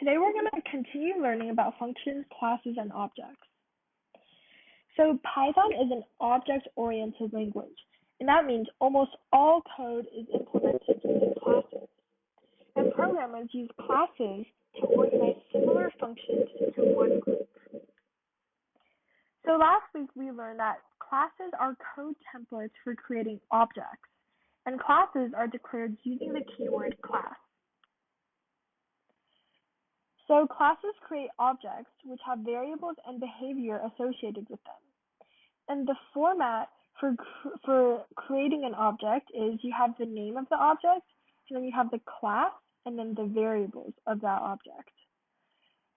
Today we're going to continue learning about functions, classes, and objects. So Python is an object-oriented language, and that means almost all code is implemented using classes. And programmers use classes to organize similar functions into one group. So last week we learned that classes are code templates for creating objects, and classes are declared using the keyword class. So classes create objects which have variables and behavior associated with them. And the format for creating an object is you have the name of the object, and then you have the class, and then the variables of that object.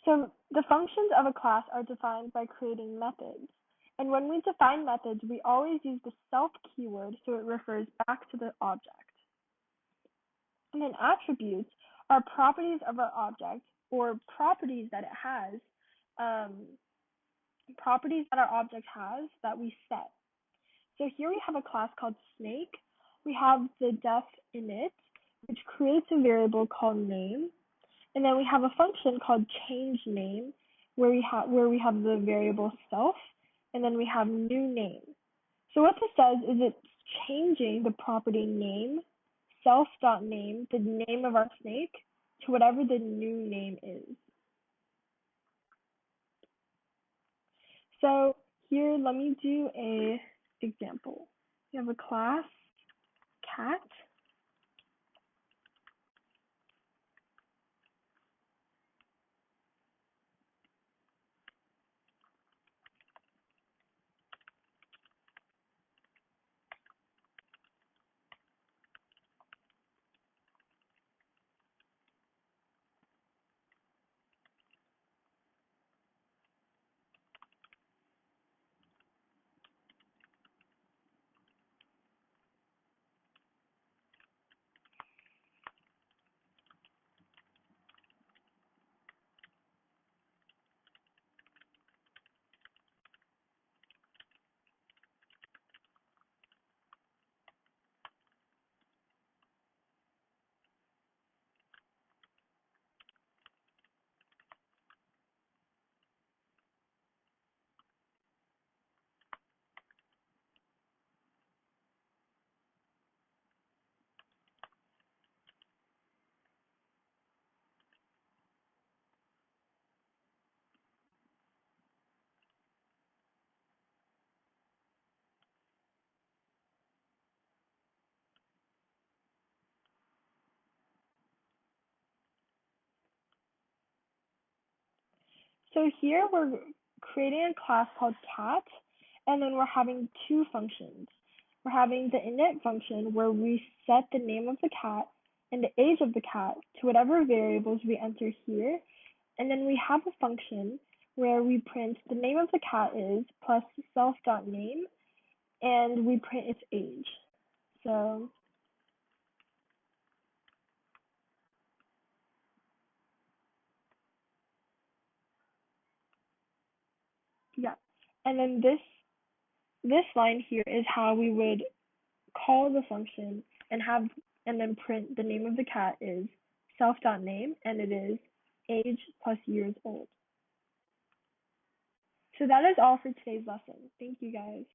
So the functions of a class are defined by creating methods. And when we define methods, we always use the self keyword so it refers back to the object. And then attributes are properties of our object or properties that it has, properties that our object has that we set. So here we have a class called snake. We have the def init, which creates a variable called name. And then we have a function called change name, where we have the variable self, and then we have new name. So what this does is it's changing the property name, self.name, the name of our snake, to whatever the new name is. So here, let me do an example. We have a class, cat. So here we're creating a class called cat, and then we're having two functions. We're having the init function where we set the name of the cat and the age of the cat to whatever variables we enter here. And then we have a function where we print the name of the cat is plus self.name, and we print its age. So yeah, and then this line here is how we would call the function and then print the name of the cat is self.name, and it is age plus years old. So that is all for today's lesson. Thank you guys.